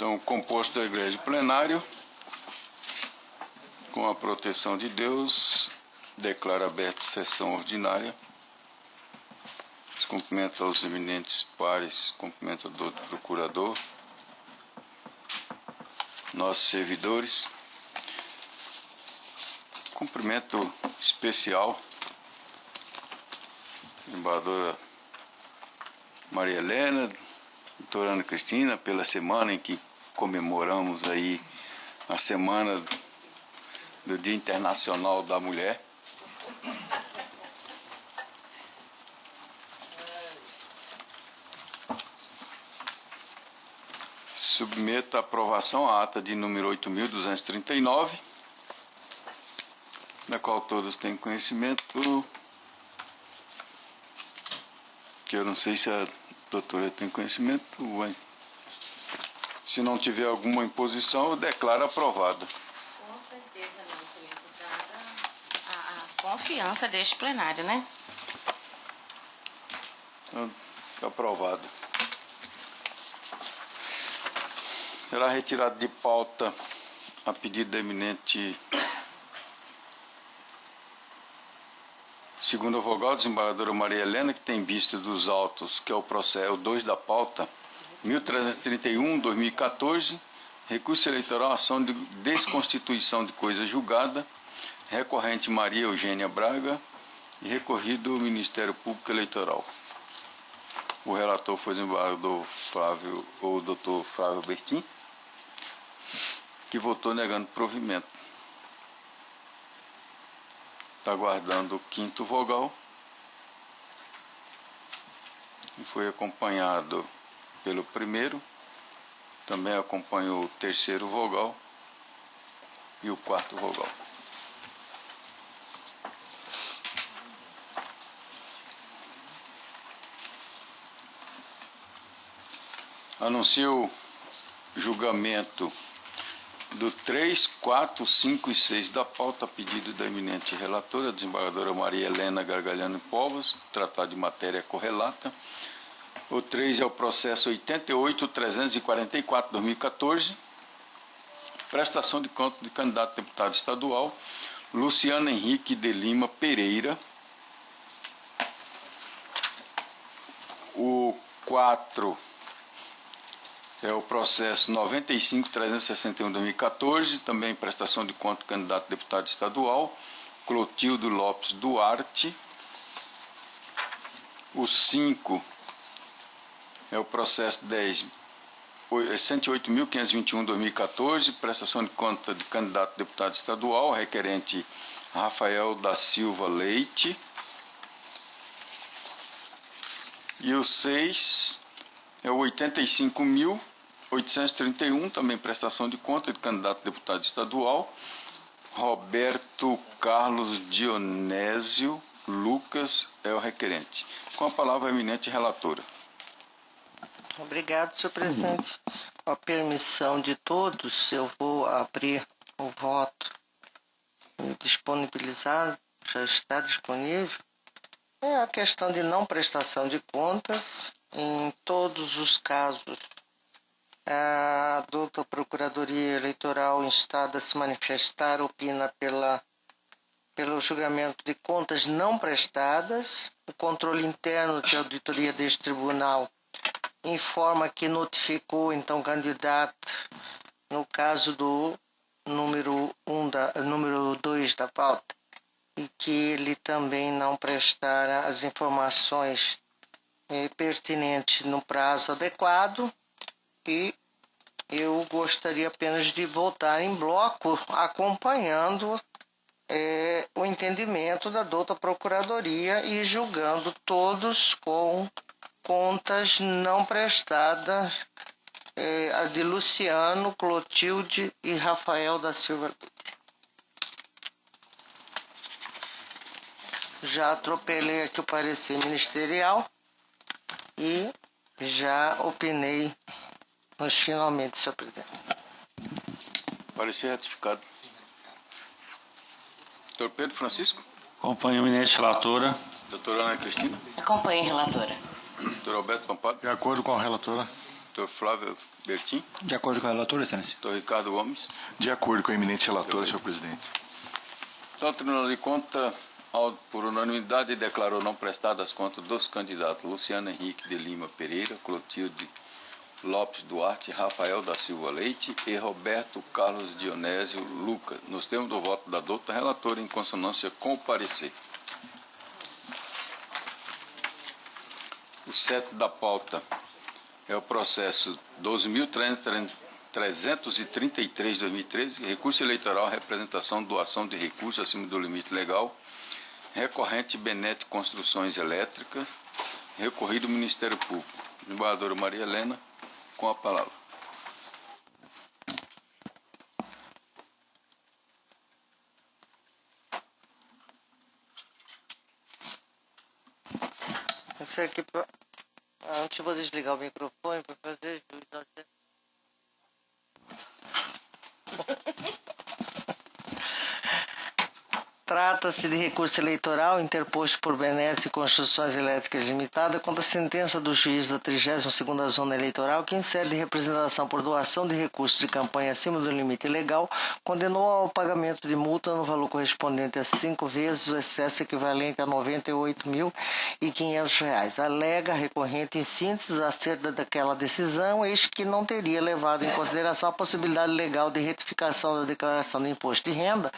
Então, composto a igreja de plenário, com a proteção de Deus, declaro aberta sessão ordinária. Cumprimento aos eminentes pares, cumprimento ao doutor procurador, nossos servidores. Cumprimento especial a embaixadora Maria Helena, doutora Ana Cristina, pela semana em que comemoramos aí a semana do Dia Internacional da Mulher. Submeto à aprovação a ata de número 8.239, da qual todos têm conhecimento, que eu não sei se a doutora tem conhecimento, se não tiver alguma imposição, eu declaro aprovado. Com certeza não, excelência, dada a confiança deste plenário, né? Aprovado. Será retirado de pauta a pedido da eminente segunda vogal, desembargadora Maria Helena, que tem vista dos autos, que é o processo 2 da pauta, 1331/2014, recurso eleitoral, ação de desconstituição de coisa julgada, recorrente Maria Eugênia Braga e recorrido ao Ministério Público Eleitoral. O relator foi o desembargador Flávio, ou doutor Flávio Bertin, que votou negando provimento. Está aguardando o quinto vogal, e foi acompanhado pelo primeiro, também acompanhou o terceiro vogal e o quarto vogal. Anuncio o julgamento do 3, 4, 5 e 6 da pauta, a pedido da eminente relatora, desembargadora Maria Helena Gargalhano e Povos, tratado de matéria correlata. O 3 é o processo 88.344/2014, prestação de conta de candidato a deputado estadual, Luciano Henrique de Lima Pereira. O 4 é o processo 95.361/2014, também prestação de conta do candidato a deputado estadual, Clotildo Lopes Duarte. O 5 é o processo 108.521/2014, prestação de conta de candidato a deputado estadual, requerente Rafael da Silva Leite. E o 6 é o 85.831, também prestação de conta de candidato a deputado estadual, Roberto Carlos Dionésio Lucas é o requerente. Com a palavra a eminente relatora. Obrigado, senhor presidente. Com a permissão de todos, eu vou abrir o voto e disponibilizar, já está disponível. É a questão de não prestação de contas. Em todos os casos, a douta Procuradoria Eleitoral instada a se manifestar opina pelo julgamento de contas não prestadas. O controle interno de auditoria deste tribunal informa que notificou, então, candidato, no caso do número 2 da pauta, e que ele também não prestara as informações pertinentes no prazo adequado, e eu gostaria apenas de votar em bloco, acompanhando o entendimento da douta Procuradoria e julgando todos com contas não prestadas, a de Luciano, Clotilde e Rafael da Silva. Já atropelei aqui o parecer ministerial e já opinei nos finalmente, senhor presidente. Parecer ratificado. Doutor Pedro Francisco? Acompanho a eminente relatora. Doutora Ana Cristina? Acompanhe, relatora. Doutor Alberto Pampado? De acordo com a relatora. Doutor Flávio Bertin. De acordo com a relatora, excelência. Doutor Ricardo Gomes. De acordo com a eminente relatora, senhor presidente. Então, o Tribunal de Contas, por unanimidade, declarou não prestadas as contas dos candidatos Luciano Henrique de Lima Pereira, Clotilde Lopes Duarte, Rafael da Silva Leite e Roberto Carlos Dionésio Lucas, nos termos do voto da doutora relatora, em consonância com o parecer. O 7 da pauta é o processo 12.333/2013, recurso eleitoral, representação, doação de recursos acima do limite legal, recorrente Benete Construções Elétricas, recorrido Ministério Público. Desembargadora Maria Helena, com a palavra. Isso aqui, antes eu vou desligar o microfone para fazer jus ao Trata-se de recurso eleitoral interposto por Benete Construções Elétricas Limitada contra a sentença do juiz da 32ª Zona Eleitoral que, em sede de representação por doação de recursos de campanha acima do limite legal, condenou ao pagamento de multa no valor correspondente a 5 vezes o excesso equivalente a R$ 98.500. Alega a recorrente, em síntese, acerca daquela decisão, eis que não teria levado em consideração a possibilidade legal de retificação da declaração de imposto de renda,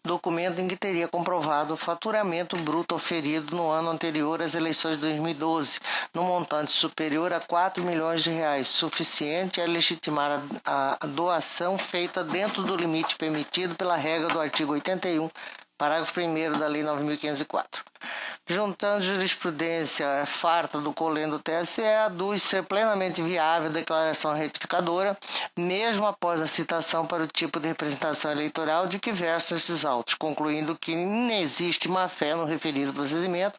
documento em que teria comprovado o faturamento bruto oferido no ano anterior às eleições de 2012, no montante superior a R$ 4 milhões, suficiente a legitimar a doação feita dentro do limite permitido pela regra do artigo 81, parágrafo 1º da Lei 9.504. Juntando jurisprudência farta do colendo do TSE, aduz ser plenamente viável a declaração retificadora, mesmo após a citação para o tipo de representação eleitoral de que versam esses autos, concluindo que não existe má-fé no referido procedimento,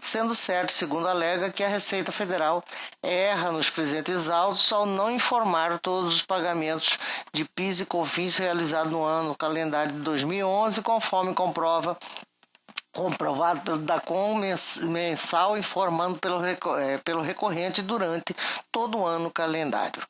sendo certo, segundo alega, que a Receita Federal erra nos presentes autos ao não informar todos os pagamentos de PIS e COFINS realizados no ano calendário de 2011, conforme comprovado pelo DACOM mensal, informando pelo recorrente durante todo o ano calendário.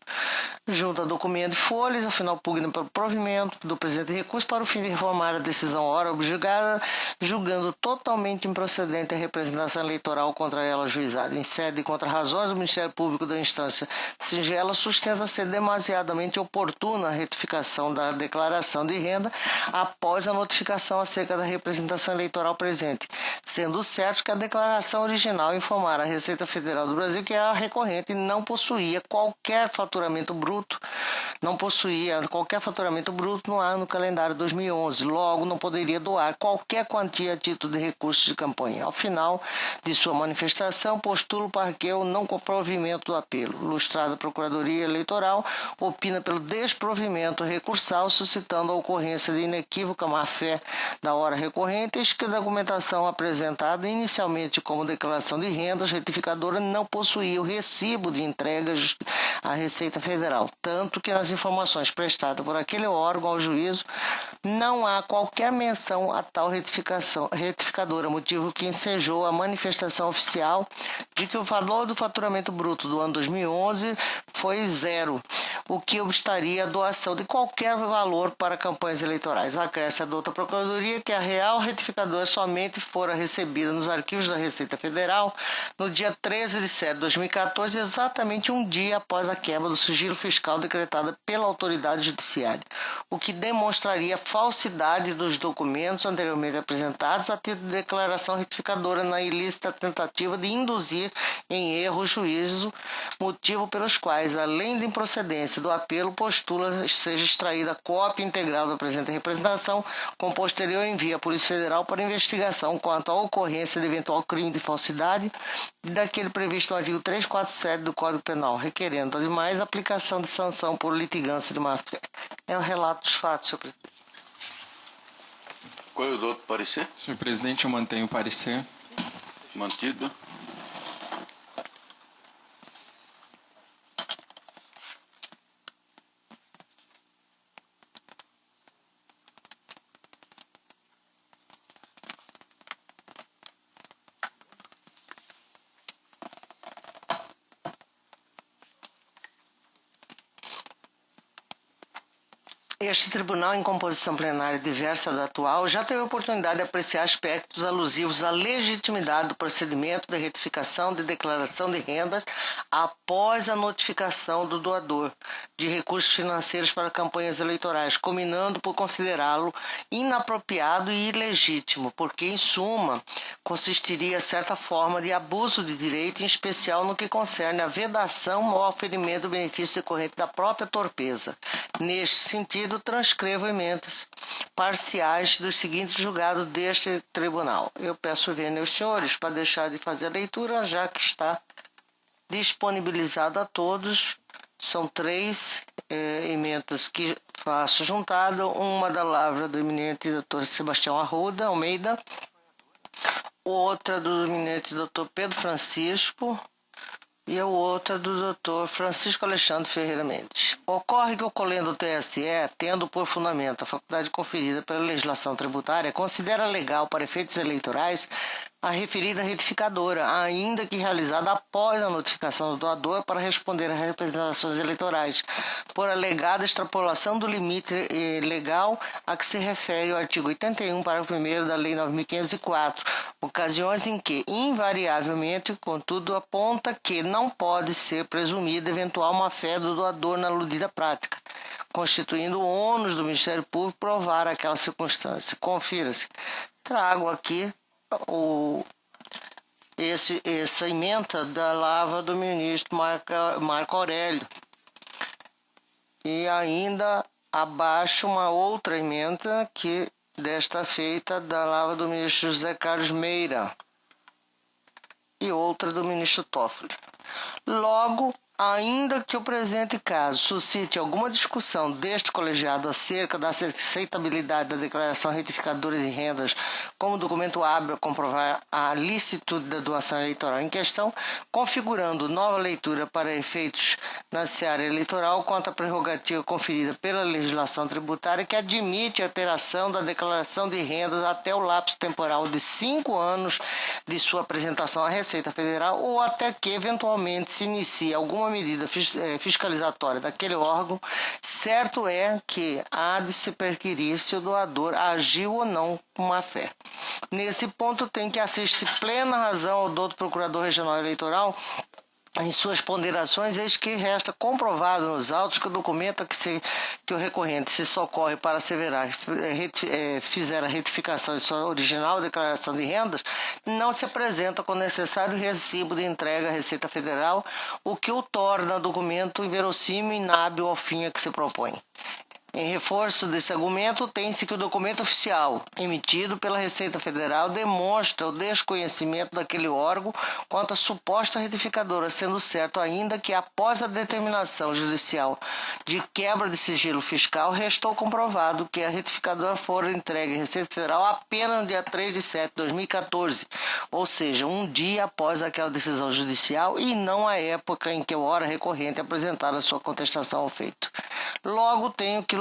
Junta documento e folhas, ao final pugna pelo provimento do presente recurso para o fim de reformar a decisão ora objulgada, julgando totalmente improcedente a representação eleitoral contra ela ajuizada. Em sede de contra-razões, o Ministério Público da instância singela sustenta ser demasiadamente oportuna a retificação da declaração de renda após a notificação acerca da representação eleitoral presente, sendo certo que a declaração original informara a Receita Federal do Brasil que a recorrente não possuía qualquer faturamento bruto no ano calendário 2011, logo não poderia doar qualquer quantia a título de recursos de campanha. Ao final de sua manifestação, postula o parquet o não comprovimento do apelo. Ilustrada Procuradoria Eleitoral opina pelo desprovimento recursal, suscitando a ocorrência de inequívoca má-fé da hora recorrente, eis que a documentação apresentada inicialmente como declaração de rendas retificadora não possuía o recibo de entregas à Receita Federal, tanto que nas informações prestadas por aquele órgão ao juízo não há qualquer menção a tal retificadora, motivo que ensejou a manifestação oficial de que o valor do faturamento bruto do ano 2011 foi zero, o que obstaria a doação de qualquer valor para campanhas eleitorais. Acresce a douta Procuradoria que a real retificadora somente fora recebida nos arquivos da Receita Federal no dia 13 de setembro de 2014, exatamente um dia após a quebra do sigilo fiscal decretada pela autoridade judiciária, o que demonstraria a falsidade dos documentos anteriormente apresentados a título de declaração retificadora na ilícita tentativa de induzir em erro o juízo, motivo pelos quais, além da improcedência do apelo, postula seja extraída cópia integral da presente representação, com posterior envio à Polícia Federal para investigação quanto à ocorrência de eventual crime de falsidade daquele previsto no artigo 347 do Código Penal, requerendo, ademais, a aplicação de sanção por litigância de má-fé. É o relato dos fatos, senhor presidente. Qual é o outro parecer? Senhor presidente, eu mantenho o parecer. Mantido. Este tribunal, em composição plenária diversa da atual, já teve a oportunidade de apreciar aspectos alusivos à legitimidade do procedimento de retificação de declaração de rendas após a notificação do doador de recursos financeiros para campanhas eleitorais, combinando por considerá-lo inapropriado e ilegítimo, porque, em suma, consistiria certa forma de abuso de direito, em especial no que concerne a vedação ou oferimento do benefício decorrente da própria torpeza. Neste sentido, transcrevo emendas parciais do seguinte julgado deste tribunal. Eu peço vênia aos senhores para deixar de fazer a leitura, já que está disponibilizado a todos. São 3 emendas que faço juntada, uma da lavra do eminente Dr. Sebastião Arruda Almeida, outra do eminente Dr. Pedro Francisco, e a outra do Dr. Francisco Alexandre Ferreira Mendes. Ocorre que o colendo do TSE, tendo por fundamento a faculdade conferida pela legislação tributária, considera legal para efeitos eleitorais a referida retificadora, ainda que realizada após a notificação do doador para responder a representações eleitorais, por alegada extrapolação do limite legal a que se refere o artigo 81, parágrafo 1º da Lei 9.504, ocasiões em que, invariavelmente, contudo, aponta que não pode ser presumida eventual má-fé do doador na aludida prática, constituindo o ônus do Ministério Público provar aquela circunstância. Confira-se. Trago aqui essa emenda da lavra do ministro Marco Aurélio. E ainda abaixo uma outra emenda que desta feita da lavra do ministro José Carlos Meira e outra do ministro Toffoli. Logo, ainda que o presente caso suscite alguma discussão deste colegiado acerca da aceitabilidade da declaração retificadora de rendas como documento hábil a comprovar a licitude da doação eleitoral em questão, configurando nova leitura para efeitos na seara eleitoral quanto à prerrogativa conferida pela legislação tributária que admite a alteração da declaração de rendas até o lapso temporal de 5 anos de sua apresentação à Receita Federal ou até que eventualmente se inicie alguma medida fiscalizatória daquele órgão, certo é que há de se perquirir se o doador agiu ou não com má-fé. Nesse ponto, tem que assistir plena razão ao doutor Procurador Regional Eleitoral em suas ponderações, eis que resta comprovado nos autos que o documento que o recorrente se socorre para asseverar fizer a retificação de sua original declaração de rendas, não se apresenta com o necessário recibo de entrega à Receita Federal, o que o torna documento inverossímil e inábil ao fim a que se propõe. Em reforço desse argumento, tem-se que o documento oficial emitido pela Receita Federal demonstra o desconhecimento daquele órgão quanto à suposta retificadora, sendo certo ainda que após a determinação judicial de quebra de sigilo fiscal, restou comprovado que a retificadora fora entregue à Receita Federal apenas no dia 3 de setembro de 2014, ou seja, um dia após aquela decisão judicial e não a época em que o ora recorrente apresentara sua contestação ao feito. Logo, tenho que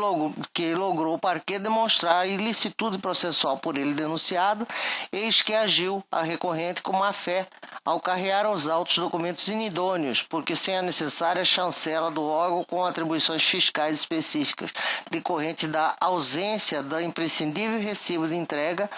logrou o parquê demonstrar a ilicitude processual por ele denunciado, eis que agiu a recorrente com má-fé ao carrear aos autos documentos inidôneos, porque sem a necessária chancela do órgão com atribuições fiscais específicas, decorrente da ausência da imprescindível recibo de entrega,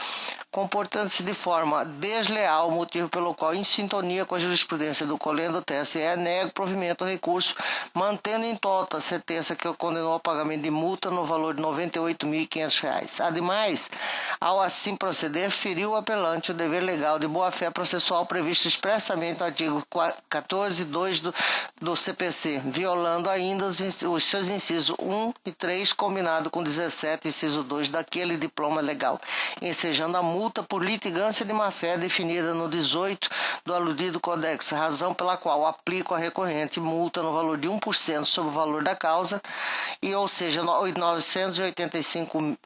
comportando-se de forma desleal, motivo pelo qual, em sintonia com a jurisprudência do colendo do TSE, nega o provimento do recurso, mantendo em tota a sentença que o condenou ao pagamento de multa no valor de R$ 98.500. Ademais, ao assim proceder, feriu o apelante o dever legal de boa-fé processual previsto expressamente no artigo 14.2 do CPC, violando ainda os seus incisos 1 e 3, combinado com 17, inciso 2, daquele diploma legal, ensejando a multa por litigância de má-fé definida no 18 do aludido Codex, razão pela qual aplico a recorrente multa no valor de 1% sobre o valor da causa, ou seja, R$ 985.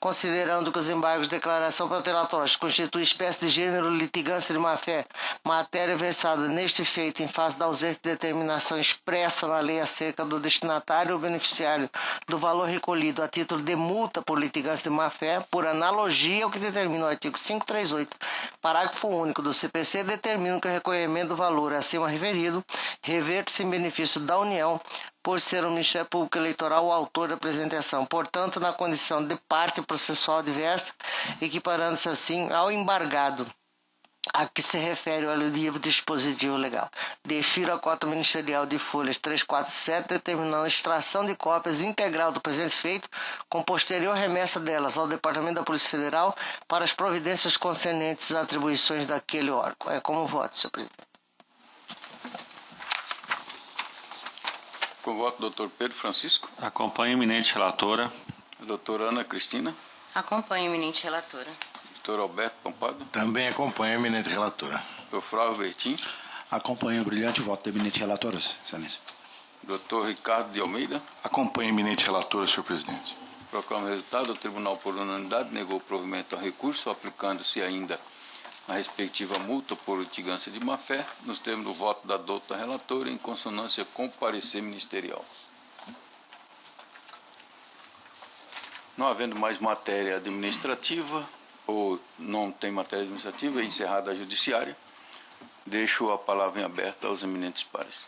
Considerando que os embargos de declaração protelatória constituem espécie de gênero litigância de má-fé, matéria versada neste feito em face da ausência de determinação expressa na lei acerca do destinatário ou beneficiário do valor recolhido a título de multa por litigância de má-fé, por analogia ao que determina o artigo 538, parágrafo único do CPC, determina que o recolhimento do valor acima referido reverte-se em benefício da União por ser o Ministério Público Eleitoral o autor da apresentação. Portanto, na condição de parte processual adversa, equiparando-se assim ao embargado a que se refere o aludível dispositivo legal. Defiro a cota ministerial de folhas 347, determinando a extração de cópias integral do presente feito, com posterior remessa delas ao Departamento da Polícia Federal para as providências concernentes às atribuições daquele órgão. É como voto, senhor presidente. Com voto, doutor Pedro Francisco. Acompanho a eminente relatora. Doutora Ana Cristina. Acompanho, eminente relatora. Doutor Alberto Pompado. Também acompanho a eminente relatora. Doutor Flávio Bertin. Acompanho o brilhante voto da eminente relatora, excelência. Doutor Ricardo de Almeida. Acompanho a eminente relatora, senhor presidente. Proclamo o resultado. O tribunal, por unanimidade, negou o provimento ao recurso, aplicando-se ainda a respectiva multa por litigância de má-fé, nos termos do voto da douta relatora, em consonância com o parecer ministerial. Não havendo mais matéria administrativa, ou não tem matéria administrativa, é encerrada a judiciária. Deixo a palavra em aberto aos eminentes pares.